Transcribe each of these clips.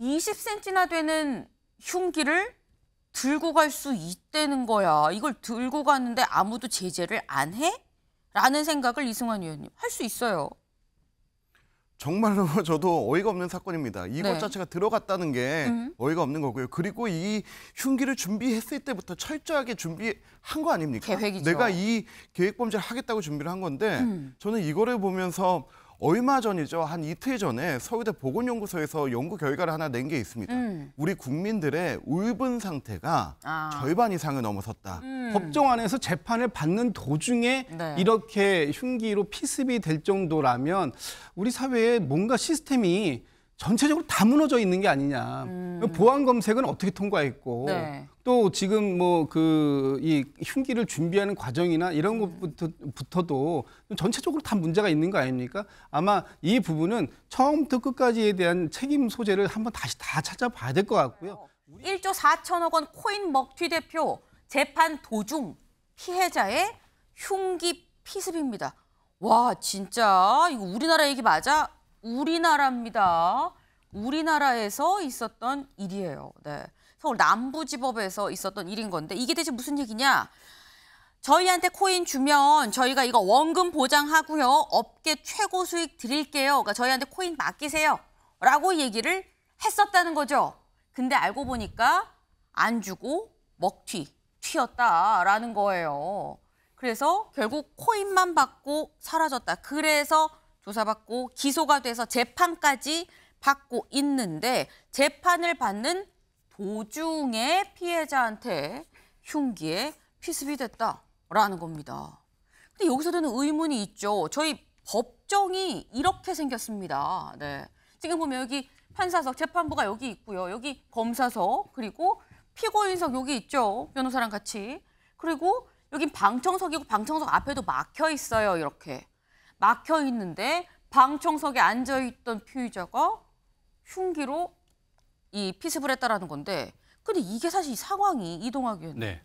20cm나 되는 흉기를 들고 갈 수 있다는 거야. 이걸 들고 갔는데 아무도 제재를 안 해? 라는 생각을 이승환 의원님 할 수 있어요. 정말로 저도 어이가 없는 사건입니다. 이것 네. 자체가 들어갔다는 게 어이가 없는 거고요. 그리고 이 흉기를 준비했을 때부터 철저하게 준비한 거 아닙니까? 계획이죠. 내가 이 계획 범죄를 하겠다고 준비를 한 건데 저는 이거를 보면서 얼마 전이죠. 한 이틀 전에 서울대 보건연구소에서 연구 결과를 하나 낸 게 있습니다. 우리 국민들의 울분 상태가 절반 이상을 넘어섰다. 법정 안에서 재판을 받는 도중에 네. 이렇게 흉기로 피습이 될 정도라면 우리 사회에 뭔가 시스템이 전체적으로 다 무너져 있는 게 아니냐. 보안 검색은 어떻게 통과했고 네. 또 지금 뭐 이 흉기를 준비하는 과정이나 이런 것부터도 전체적으로 다 문제가 있는 거 아닙니까? 아마 이 부분은 처음부터 끝까지에 대한 책임 소재를 한번 다시 다 찾아봐야 될 것 같고요. 1조 4천억 원 코인 먹튀 대표 재판 도중 피해자의 흉기 피습입니다. 와, 진짜 이거 우리나라 얘기 맞아? 우리나라입니다. 우리나라에서 있었던 일이에요. 네. 서울 남부지법에서 있었던 일인 건데 이게 대체 무슨 얘기냐? 저희한테 코인 주면 저희가 이거 원금 보장하고요. 업계 최고 수익 드릴게요. 그러니까 저희한테 코인 맡기세요. 라고 얘기를 했었다는 거죠. 근데 알고 보니까 안 주고 먹튀, 튀었다라는 거예요. 그래서 결국 코인만 받고 사라졌다. 그래서 조사받고 기소가 돼서 재판까지 받고 있는데 재판을 받는 도중에 피해자한테 흉기에 피습이 됐다라는 겁니다. 근데 여기서 드는 의문이 있죠. 저희 법정이 이렇게 생겼습니다. 네. 지금 보면 여기 판사석, 재판부가 여기 있고요. 여기 검사석, 그리고 피고인석 여기 있죠. 변호사랑 같이. 그리고 여긴 방청석이고 방청석 앞에도 막혀 있어요. 이렇게. 막혀 있는데 방청석에 앉아있던 피의자가 흉기로 이 피습을 했다라는 건데 근데 이게 사실 이 상황이 이동학 의원님. 네.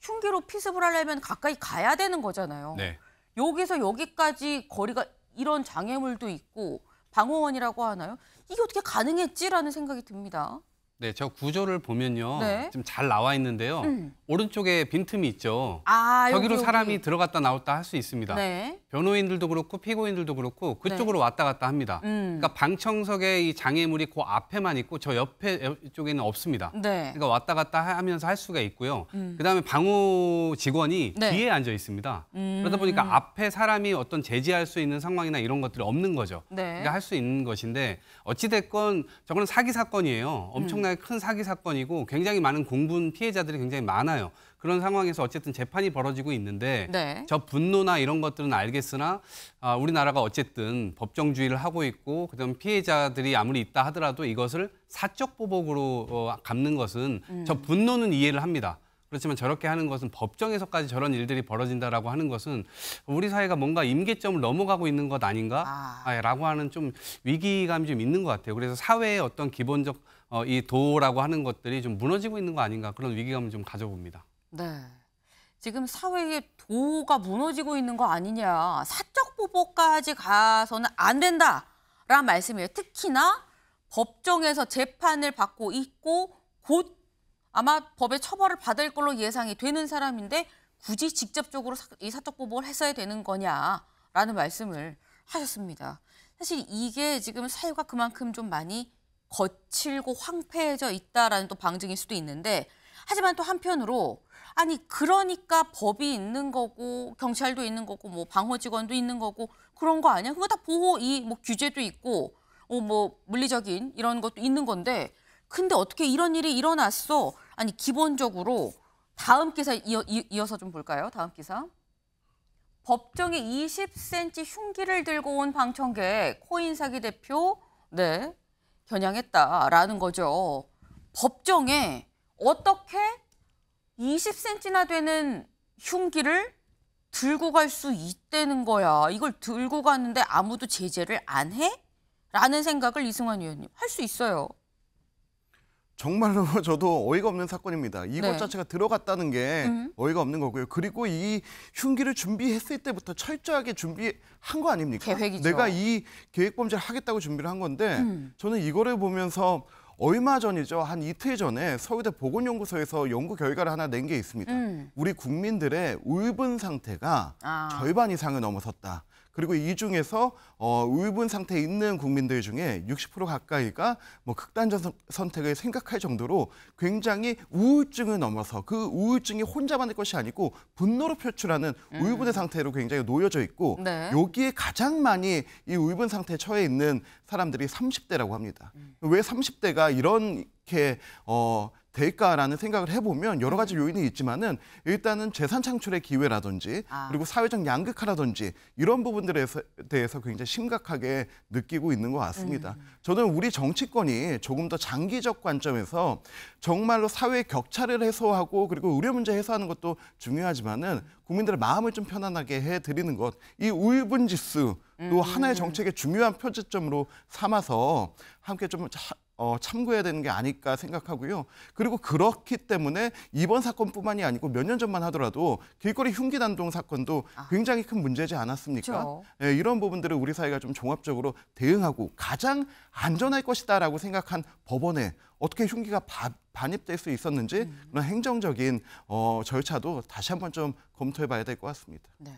흉기로 피습을 하려면 가까이 가야 되는 거잖아요. 네. 여기서 여기까지 거리가 이런 장애물도 있고 방호원이라고 하나요? 이게 어떻게 가능했지라는 생각이 듭니다. 네, 저 구조를 보면요. 네. 지금 잘 나와 있는데요. 오른쪽에 빈틈이 있죠. 아, 저기로 여기. 사람이 들어갔다 나왔다 할 수 있습니다. 네. 변호인들도 그렇고 피고인들도 그렇고 그쪽으로 왔다 갔다 합니다. 그러니까 방청석의 이 장애물이 그 앞에만 있고 저 옆에 쪽에는 없습니다. 네. 그러니까 왔다 갔다 하면서 할 수가 있고요. 그다음에 방호 직원이 네. 뒤에 앉아 있습니다. 그러다 보니까 앞에 사람이 어떤 제지할 수 있는 상황이나 이런 것들이 없는 거죠. 네. 그러니까 할 수 있는 것인데 어찌 됐건 저거는 사기 사건이에요. 엄청나게 큰 사기 사건이고 굉장히 많은 공분 피해자들이 굉장히 많아요. 그런 상황에서 어쨌든 재판이 벌어지고 있는데 네. 저 분노나 이런 것들은 알겠으나 우리나라가 어쨌든 법정주의를 하고 있고 그다음 피해자들이 아무리 있다 하더라도 이것을 사적 보복으로 갚는 것은 저 분노는 이해를 합니다. 그렇지만 저렇게 하는 것은 법정에서까지 저런 일들이 벌어진다라고 하는 것은 우리 사회가 뭔가 임계점을 넘어가고 있는 것 아닌가라고 하는 좀 위기감이 좀 있는 것 같아요. 그래서 사회의 어떤 기본적 이 도라고 하는 것들이 좀 무너지고 있는 거 아닌가 그런 위기감을 좀 가져봅니다. 네. 지금 사회의 도가 무너지고 있는 거 아니냐. 사적 보복까지 가서는 안 된다라는 말씀이에요. 특히나 법정에서 재판을 받고 있고 곧 아마 법의 처벌을 받을 걸로 예상이 되는 사람인데 굳이 직접적으로 이 사적 보복을 했어야 되는 거냐라는 말씀을 하셨습니다. 사실 이게 지금 사회가 그만큼 좀 많이 거칠고 황폐해져 있다라는 또 방증일 수도 있는데 하지만 또 한편으로 아니 그러니까 법이 있는 거고 경찰도 있는 거고 뭐 방호 직원도 있는 거고 그런 거 아니야? 그거 다 보호 뭐 규제도 있고 뭐 물리적인 이런 것도 있는 건데 근데 어떻게 이런 일이 일어났어? 아니 기본적으로 다음 기사 이어서 좀 볼까요? 다음 기사. 법정에 20cm 흉기를 들고 온 방청객 코인 사기 대표 네 겨냥했다라는 거죠. 법정에 어떻게 20cm나 되는 흉기를 들고 갈 수 있다는 거야. 이걸 들고 갔는데 아무도 제재를 안 해? 라는 생각을 이승환 의원님 할 수 있어요. 정말로 저도 어이가 없는 사건입니다. 이것 네. 자체가 들어갔다는 게 어이가 없는 거고요. 그리고 이 흉기를 준비했을 때부터 철저하게 준비한 거 아닙니까? 계획이죠. 내가 이 계획 범죄를 하겠다고 준비를 한 건데 저는 이거를 보면서 얼마 전이죠. 한 이틀 전에 서울대 보건연구소에서 연구 결과를 하나 낸 게 있습니다. 우리 국민들의 울분 상태가 절반 이상을 넘어섰다. 그리고 이 중에서 울분 상태에 있는 국민들 중에 60% 가까이가 뭐 극단적 선택을 생각할 정도로 굉장히 우울증을 넘어서 그 우울증이 혼자만의 것이 아니고 분노로 표출하는 울분의 상태로 굉장히 놓여져 있고 네. 여기에 가장 많이 이 울분 상태에 처해 있는 사람들이 30대라고 합니다. 왜 30대가 이렇게 될까라는 생각을 해보면 여러 가지 요인이 있지만은 일단은 재산 창출의 기회라든지 그리고 사회적 양극화라든지 이런 부분들에 대해서 굉장히 심각하게 느끼고 있는 것 같습니다. 저는 우리 정치권이 조금 더 장기적 관점에서 정말로 사회 격차를 해소하고 그리고 의료 문제 해소하는 것도 중요하지만은 국민들의 마음을 좀 편안하게 해드리는 것, 이 울분 지수 또 하나의 정책의 중요한 표지점으로 삼아서 함께 좀 참고해야 되는 게 아닐까 생각하고요. 그리고 그렇기 때문에 이번 사건뿐만이 아니고 몇 년 전만 하더라도 길거리 흉기 난동 사건도 굉장히 큰 문제지 않았습니까? 그렇죠. 네, 이런 부분들을 우리 사회가 좀 종합적으로 대응하고 가장 안전할 것이다라고 생각한 법원에 어떻게 흉기가 반입될 수 있었는지 그런 행정적인 절차도 다시 한번 좀 검토해봐야 될 것 같습니다. 네.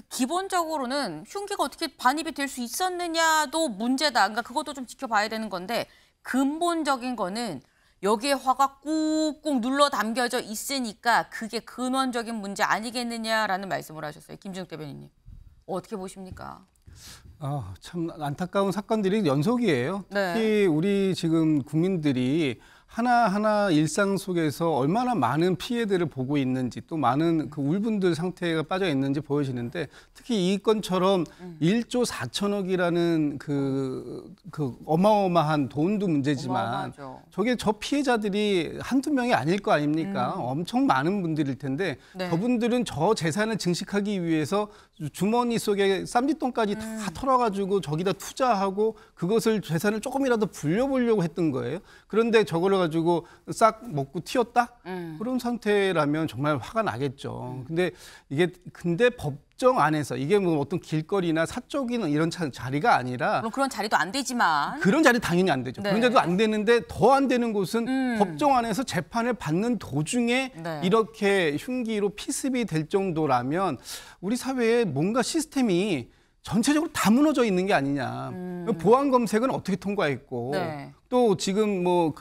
기본적으로는 흉기가 어떻게 반입이 될 수 있었느냐도 문제다. 그러니까 그것도 좀 지켜봐야 되는 건데 근본적인 거는 여기에 화가 꾹꾹 눌러 담겨져 있으니까 그게 근원적인 문제 아니겠느냐라는 말씀을 하셨어요. 김준욱 대변인님. 어떻게 보십니까? 참 안타까운 사건들이 연속이에요. 네. 특히 우리 지금 국민들이 하나하나 일상 속에서 얼마나 많은 피해들을 보고 있는지 또 많은 그 울분들 상태가 빠져 있는지 보여지는데 특히 이 건처럼 1조 4천억이라는 그 어마어마한 돈도 문제지만 어마어마하죠. 저게 저 피해자들이 한두 명이 아닐 거 아닙니까? 엄청 많은 분들일 텐데 네. 저분들은 저 재산을 증식하기 위해서 주머니 속에 쌈짓돈까지 다 털어가지고 저기다 투자하고 그것을 재산을 조금이라도 불려보려고 했던 거예요. 그런데 저거를 가지고 싹 먹고 튀었다? 그런 상태라면 정말 화가 나겠죠. 근데 법정 안에서 이게 뭐 어떤 길거리나 사적인 이런 자리가 아니라 물론 그런 자리도 안 되지만 그런 자리 당연히 안 되죠. 네. 그런 자리도 안 되는데 더 안 되는 곳은 법정 안에서 재판을 받는 도중에 네. 이렇게 흉기로 피습이 될 정도라면 우리 사회에 뭔가 시스템이 전체적으로 다 무너져 있는 게 아니냐. 보안 검색은 어떻게 통과했고 네. 또 지금 뭐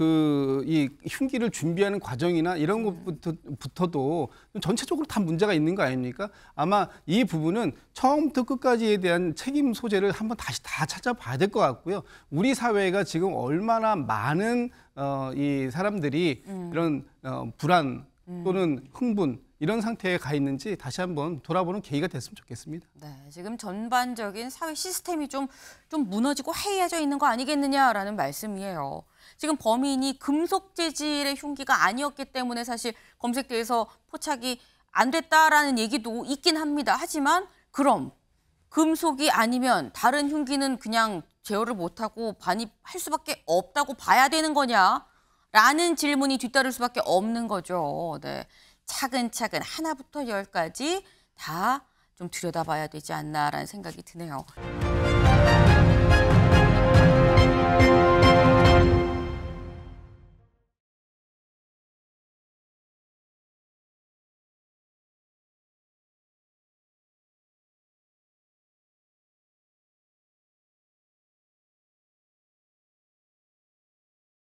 이 흉기를 준비하는 과정이나 이런 것부터도 전체적으로 다 문제가 있는 거 아닙니까? 아마 이 부분은 처음부터 끝까지에 대한 책임 소재를 한번 다시 다 찾아봐야 될 것 같고요. 우리 사회가 지금 얼마나 많은 이 사람들이 이런 불안 또는 흥분 이런 상태에 가 있는지 다시 한번 돌아보는 계기가 됐으면 좋겠습니다. 네, 지금 전반적인 사회 시스템이 좀 무너지고 해이해져 있는 거 아니겠느냐라는 말씀이에요. 지금 범인이 금속 재질의 흉기가 아니었기 때문에 사실 검색대에서 포착이 안 됐다라는 얘기도 있긴 합니다. 하지만 그럼 금속이 아니면 다른 흉기는 그냥 제어를 못하고 반입할 수밖에 없다고 봐야 되는 거냐라는 질문이 뒤따를 수밖에 없는 거죠. 네. 차근차근 하나부터 열까지 다 좀 들여다봐야 되지 않나라는 생각이 드네요.